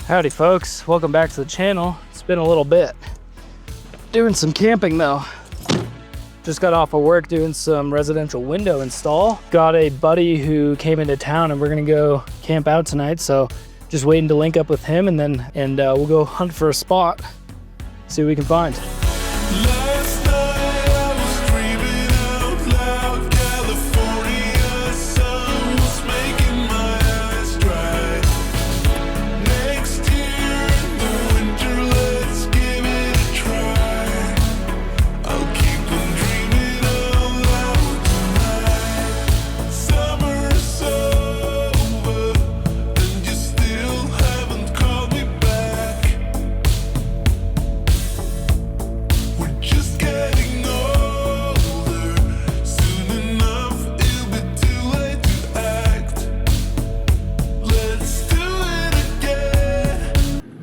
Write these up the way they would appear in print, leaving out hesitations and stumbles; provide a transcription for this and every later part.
Howdy folks, welcome back to the channel. It's been a little bit. Doing some camping though. Just got off of work doing some residential window install. Got a buddy who came into town and we're gonna go camp out tonight. So just waiting to link up with him and we'll go hunt for a spot. See what we can find.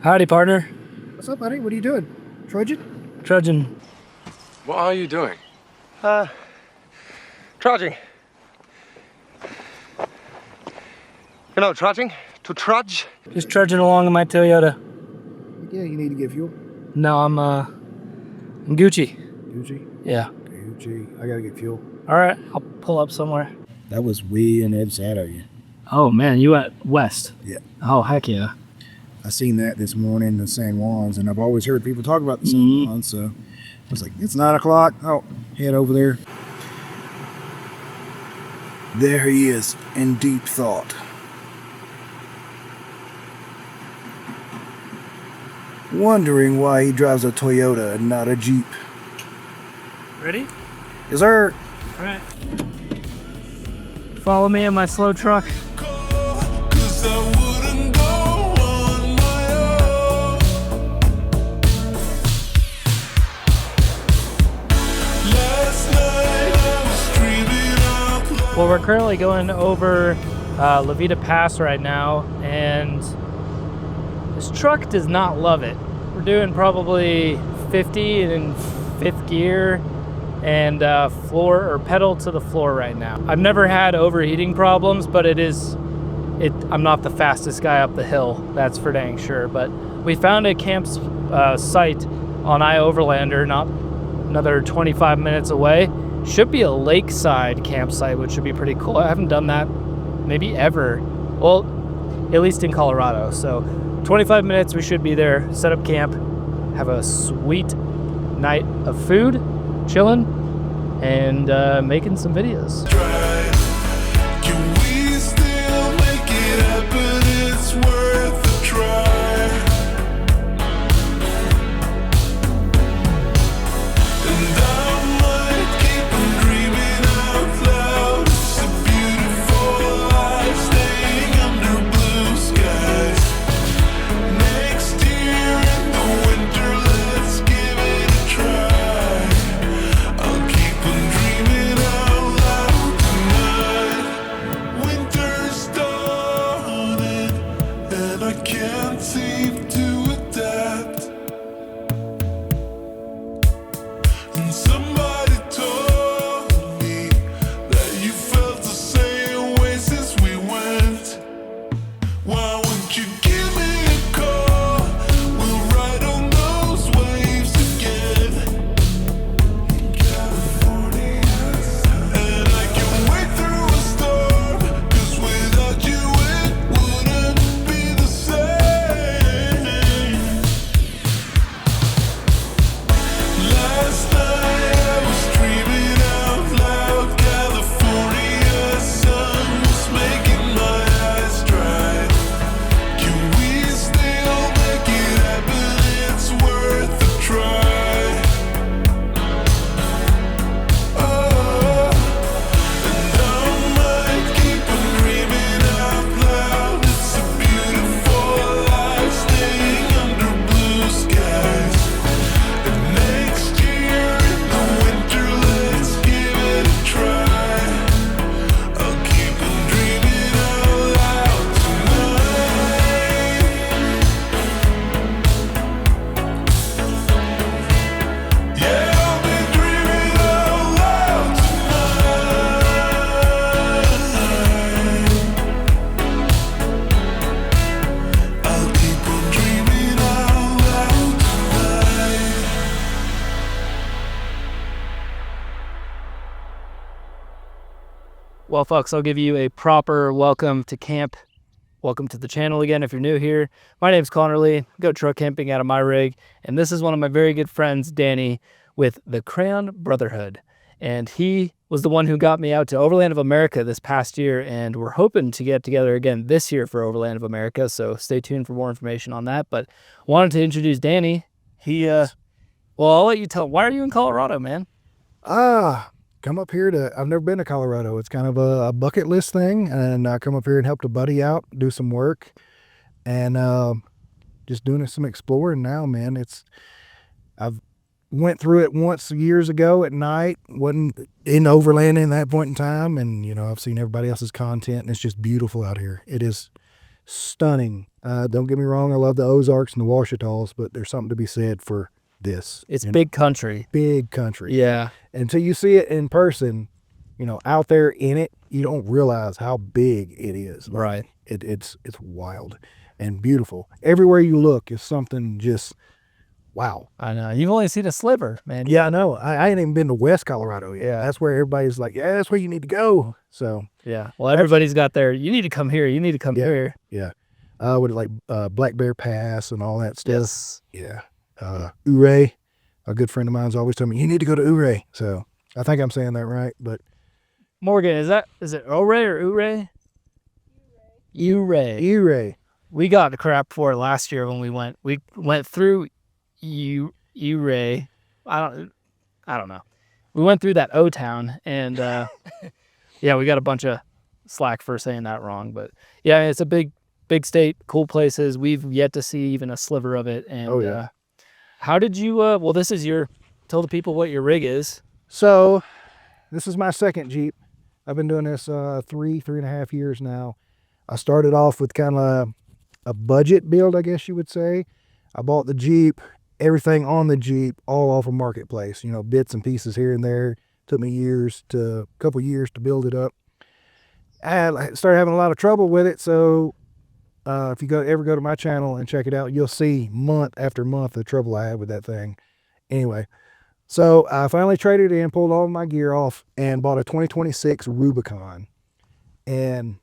Howdy, partner. What's up, buddy? What are you doing? Trudging? Trudging. What are you doing? Trudging. You know, trudging? To trudge? Just trudging along in my Toyota. Yeah, you need to get fuel. No, I'm Gucci. Gucci? Yeah. Gucci. I gotta get fuel. All right, I'll pull up somewhere. That was way in Ed Shadow, yeah. Oh man, you at West? Yeah. Oh, heck yeah. I seen that this morning, the San Juans, and I've always heard people talk about the San Juans, so I was like, it's 9 o'clock. Oh, head over there. There he is, in deep thought. Wondering why he drives a Toyota and not a Jeep. Ready? Yes, sir. All right. Follow me in my slow truck. Well, we're currently going over La Vida Pass right now, and this truck does not love it. We're doing probably 50 in fifth gear and floor or pedal to the floor right now. I've never had overheating problems, but I'm not the fastest guy up the hill, that's for dang sure. But we found a camp site on Overlander, not another 25 minutes away. Should be a lakeside campsite, which should be pretty cool. I haven't done that maybe ever. Well, at least in Colorado. So 25 minutes, we should be there, set up camp, have a sweet night of food, chilling, and making some videos. Can we still make it happen? It's worth a try. Well, folks, I'll give you a proper welcome to camp. Welcome to the channel again if you're new here. My name's Connor Lee. I go truck camping out of my rig, and this is one of my very good friends, Danny, with the Crayon Brotherhood. And he was the one who got me out to Overland of America this past year, and we're hoping to get together again this year for Overland of America, so stay tuned for more information on that. But wanted to introduce Danny. Well, I'll let you tell. Why are you in Colorado, man? Come up here I've never been to Colorado. It's kind of a bucket list thing, and I come up here and helped a buddy out, do some work, and just doing some exploring now, man. I've went through it once years ago at night, wasn't in overland in that point in time, and I've seen everybody else's content, and it's just beautiful out here. It is stunning. Don't get me wrong, I love the Ozarks and the Ouachitas, but there's something to be said for this. It's big country. Big country. Yeah. Until you see it in person, out there in it, you don't realize how big it is. Right. It's wild and beautiful. Everywhere you look is something just wow. I know. You've only seen a sliver, man. Yeah, I know. I ain't even been to West Colorado yet. Yeah. That's where everybody's like, yeah, that's where you need to go. So yeah. Well, everybody's got their, you need to come here. You need to come here. Yeah. With like Black Bear Pass and all that stuff. Yes. Yeah. Ouray, a good friend of mine's always told me, you need to go to Ouray. So I think I'm saying that right, but Morgan, is it Ouray or Ouray? Ouray. Ouray. We got the crap for it last year when we went. We went through Ouray. I don't know. We went through that O-town, and yeah, we got a bunch of slack for saying that wrong. But yeah, it's a big state, cool places. We've yet to see even a sliver of it. And oh yeah. How did you? Well, this is tell the people what your rig is. So, this is my second Jeep. I've been doing this 3.5 years now. I started off with kind of a budget build, I guess you would say. I bought the Jeep, everything on the Jeep, all off of Marketplace. Bits and pieces here and there. Took me a couple years to build it up. I started having a lot of trouble with it, so if you ever go to my channel and check it out, you'll see month after month the trouble I had with that thing. Anyway, so I finally traded in, pulled all of my gear off, and bought a 2026 Rubicon. And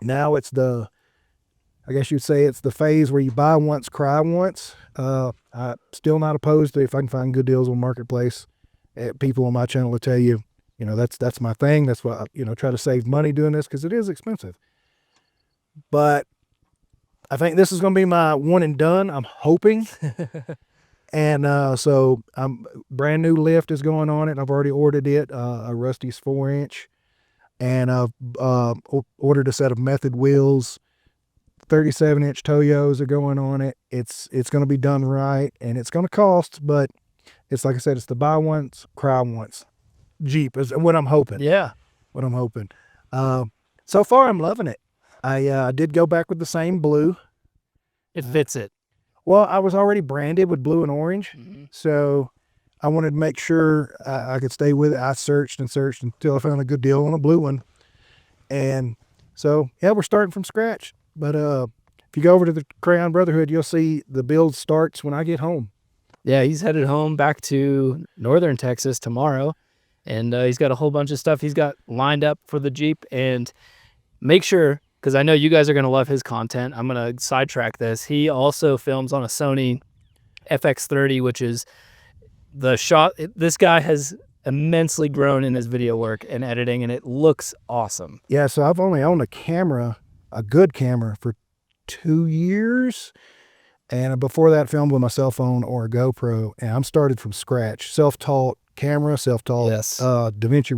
now it's I guess you'd say it's the phase where you buy once, cry once. I'm still not opposed to if I can find good deals on Marketplace. People on my channel will tell you, that's my thing. That's why I, try to save money doing this because it is expensive. But I think this is going to be my one and done. I'm hoping. And so brand new lift is going on it. I've already ordered it, a Rusty's 4-inch. And I've ordered a set of Method wheels. 37-inch Toyos are going on it. It's going to be done right, and it's going to cost, but it's like I said, it's the buy once, cry once Jeep is what I'm hoping. Yeah. What I'm hoping. So far, I'm loving it. I did go back with the same blue. It fits it. Well, I was already branded with blue and orange, so I wanted to make sure I could stay with it. I searched and searched until I found a good deal on a blue one. And so, yeah, we're starting from scratch. But if you go over to the Crayon Brotherhood, you'll see the build starts when I get home. Yeah, he's headed home back to northern Texas tomorrow. And he's got a whole bunch of stuff he's got lined up for the Jeep. And make sure, because I know you guys are going to love his content, I'm going to sidetrack this. He also films on a Sony FX30, which is the shot. This guy has immensely grown in his video work and editing, and it looks awesome. Yeah, so I've only owned a good camera, for 2 years. And before that, filmed with my cell phone or a GoPro. And I'm started from scratch. Self-taught camera, self-taught Yes. DaVinci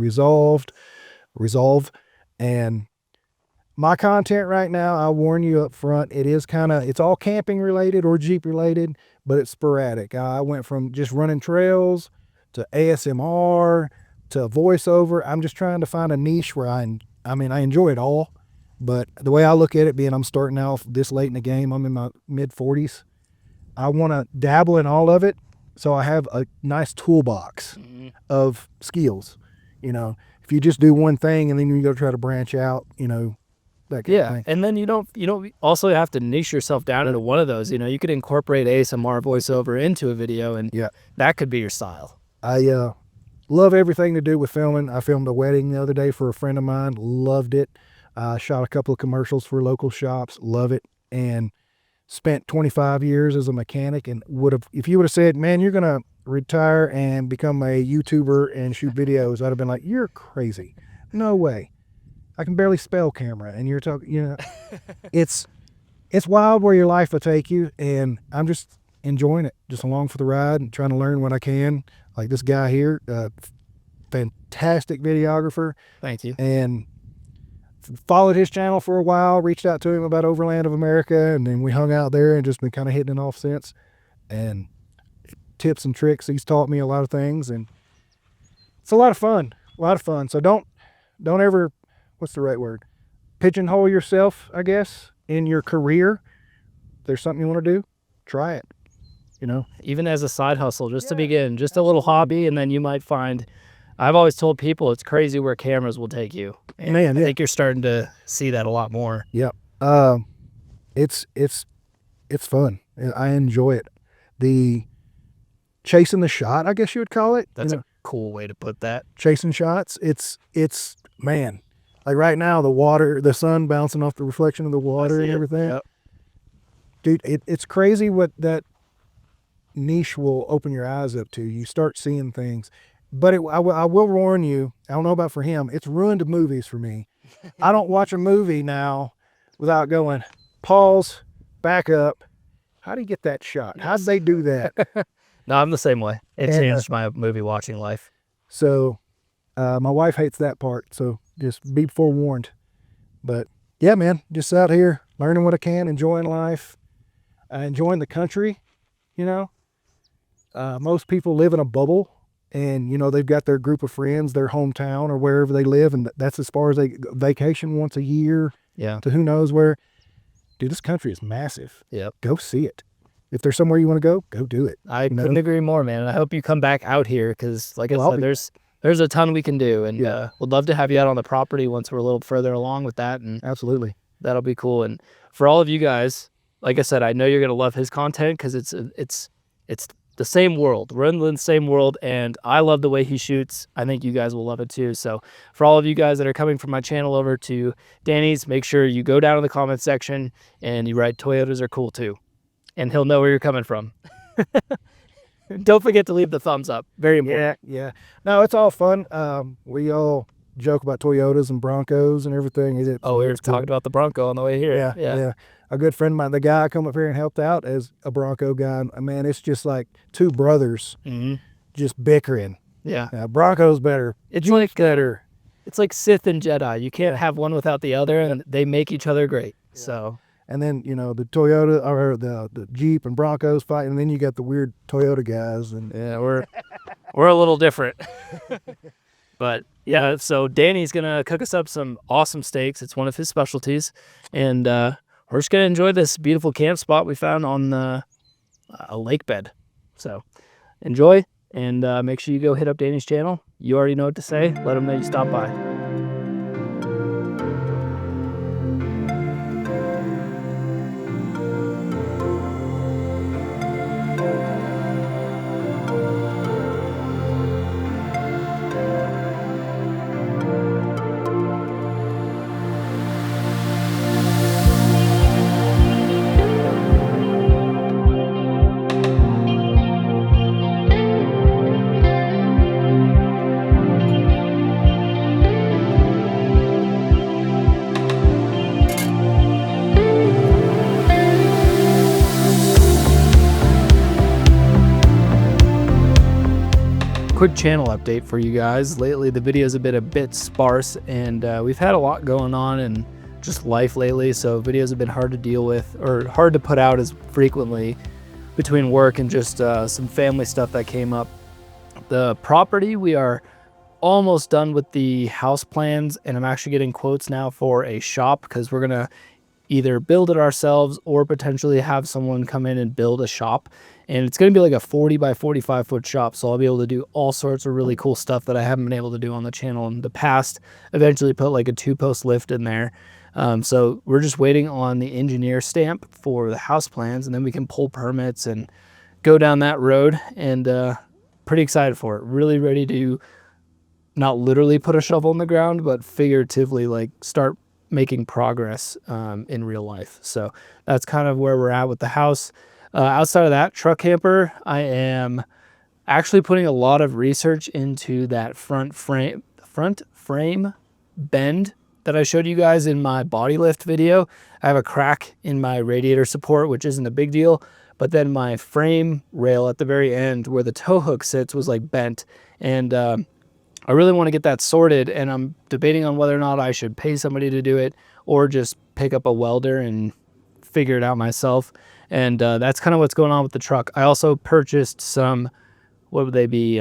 Resolve. And my content right now, I'll warn you up front, it's all camping related or Jeep related, but it's sporadic. I went from just running trails to ASMR to voiceover. I'm just trying to find a niche where I enjoy it all. But the way I look at it, being I'm starting out this late in the game, I'm in my mid-40s, I want to dabble in all of it so I have a nice toolbox of skills. If you just do one thing and then you go try to branch out, that kind of thing. And then you don't also have to niche yourself down into one of those. You could incorporate ASMR voiceover into a video, and that could be your style. love everything to do with filming. I filmed a wedding the other day for a friend of mine. Loved it. Shot a couple of commercials for local shops. Love it. And spent 25 years as a mechanic, and if you would have said, man, you're going to retire and become a YouTuber and shoot videos, I'd have been like, you're crazy. No way. I can barely spell camera. And you're talking, it's wild where your life will take you. And I'm just enjoying it, just along for the ride and trying to learn what I can. Like this guy here, fantastic videographer. Thank you. And followed his channel for a while, reached out to him about Overland of America, and then we hung out there and just been kind of hitting it off since. And tips and tricks, he's taught me a lot of things, and it's a lot of fun. So don't ever, what's the right word, pigeonhole yourself, I guess, in your career. If there's something you want to do, try it, Even as a side hustle, just to begin, just a little hobby, and then you might find, I've always told people it's crazy where cameras will take you. And Man, I think you're starting to see that a lot more. Yep. It's fun. I enjoy it. The chasing the shot, I guess you would call it. That's a cool way to put that. Chasing shots. It's man, like right now, the sun bouncing off the reflection of the water and everything. Yep. Dude, it's crazy what that niche will open your eyes up to. You start seeing things. But I will warn you, I don't know about for him, it's ruined movies for me. I don't watch a movie now without going, pause, back up. How do you get that shot? How'd they do that? No, I'm the same way. It And, changed my movie watching life. So my wife hates that part, so just be forewarned. But yeah, man, just out here learning what I can, enjoying life, enjoying the country, Most people live in a bubble. And, they've got their group of friends, their hometown or wherever they live. And that's as far as they vacation once a year to who knows where. Dude, this country is massive. Yep. Go see it. If there's somewhere you want to go do it. I couldn't agree more, man. And I hope you come back out here because, like I said, there's a ton we can do. And we'd love to have you out on the property once we're a little further along with that. And absolutely. That'll be cool. And for all of you guys, like I said, I know you're going to love his content because it's the same world. We're in the same world, and I love the way he shoots. I think you guys will love it too. So for all of you guys that are coming from my channel over to Danny's, make sure you go down in the comment section and you write Toyotas are cool too. And he'll know where you're coming from. Don't forget to leave the thumbs up. Very important. Yeah. No, it's all fun. We all joke about Toyotas and Broncos and everything. We were talking about the Bronco on the way here. Yeah. A good friend of mine, the guy I come up here and helped out as a Bronco guy. Man, it's just like two brothers just bickering. Yeah. Bronco's better. It's like better. It's like Sith and Jedi. You can't have one without the other, and they make each other great. Yeah. So. And then, the Toyota or the Jeep and Broncos fighting, and then you got the weird Toyota guys. And yeah, we're a little different. But yeah, so Danny's gonna cook us up some awesome steaks. It's one of his specialties, and we're just gonna enjoy this beautiful camp spot we found on a lake bed. So enjoy, and make sure you go hit up Danny's channel. You already know what to say. Let him know you stopped by. Quick channel update for you guys. Lately the videos have been a bit sparse, and we've had a lot going on in just life lately, so videos have been hard to deal with or hard to put out as frequently between work and just some family stuff that came up. The property, we are almost done with the house plans, and I'm actually getting quotes now for a shop because we're gonna either build it ourselves or potentially have someone come in and build a shop. And it's going to be like a 40 by 45 foot shop. So I'll be able to do all sorts of really cool stuff that I haven't been able to do on the channel in the past. Eventually put like a 2-post lift in there. So we're just waiting on the engineer stamp for the house plans, and then we can pull permits and go down that road, and pretty excited for it. Really ready to not literally put a shovel in the ground, but figuratively like start making progress in real life. So that's kind of where we're at with the house. Outside of that, truck camper, I am actually putting a lot of research into that front frame bend that I showed you guys in my body lift video. I have a crack in my radiator support, which isn't a big deal, but then my frame rail at the very end where the tow hook sits was like bent, and I really want to get that sorted, and I'm debating on whether or not I should pay somebody to do it or just pick up a welder and figure it out myself. And that's kind of what's going on with the truck. I also purchased some, what would they be,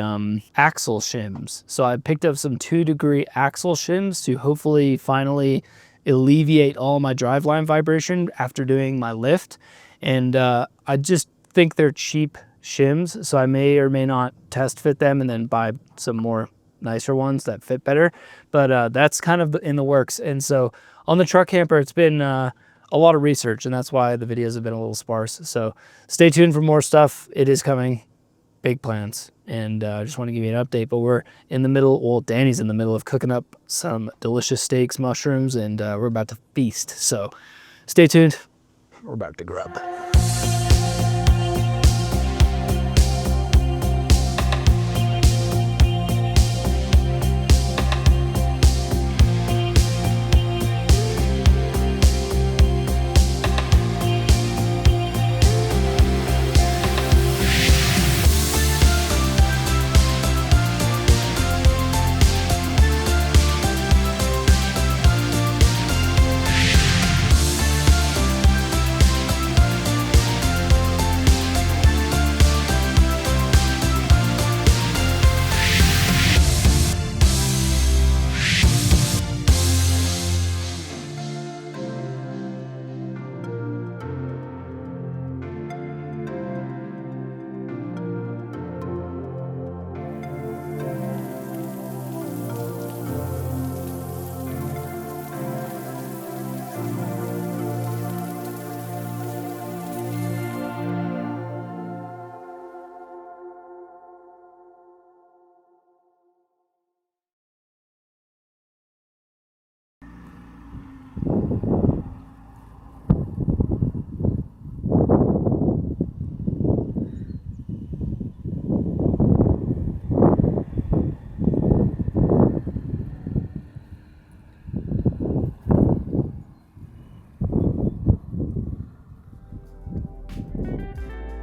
axle shims. So I picked up some 2-degree axle shims to hopefully finally alleviate all my driveline vibration after doing my lift. And I just think they're cheap shims, so I may or may not test fit them and then buy some more nicer ones that fit better. But that's kind of in the works. And so on the truck camper, it's been a lot of research, and that's why the videos have been a little sparse. So stay tuned for more stuff. It is coming. Big plans. And I just want to give you an update, but we're in the middle, well, Danny's in the middle of cooking up some delicious steaks, mushrooms, and we're about to feast. So stay tuned. We're about to grub.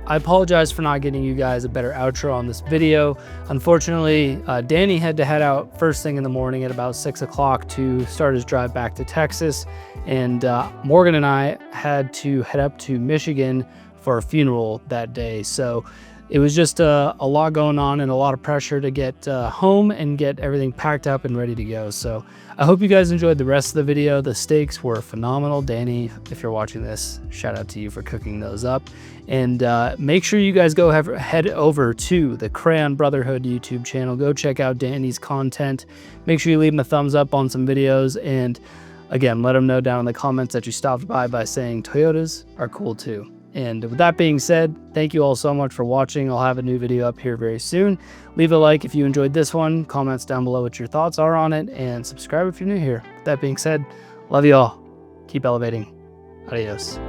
I apologize for not getting you guys a better outro on this video. Unfortunately, Danny had to head out first thing in the morning at about 6 o'clock to start his drive back to Texas. And Morgan and I had to head up to Michigan for a funeral that day. So it was just a lot going on and a lot of pressure to get home and get everything packed up and ready to go. So I hope you guys enjoyed the rest of the video. The steaks were phenomenal. Danny, if you're watching this, shout out to you for cooking those up. And make sure you guys go head over to the Crayon Brotherhood YouTube channel. Go check out Danny's content. Make sure you leave him a thumbs up on some videos. And again, let him know down in the comments that you stopped by saying Toyotas are cool too. And with that being said, thank you all so much for watching. I'll have a new video up here very soon. Leave a like if you enjoyed this one. Comments down below what your thoughts are on it. And subscribe if you're new here. With that being said, love you all. Keep elevating. Adios.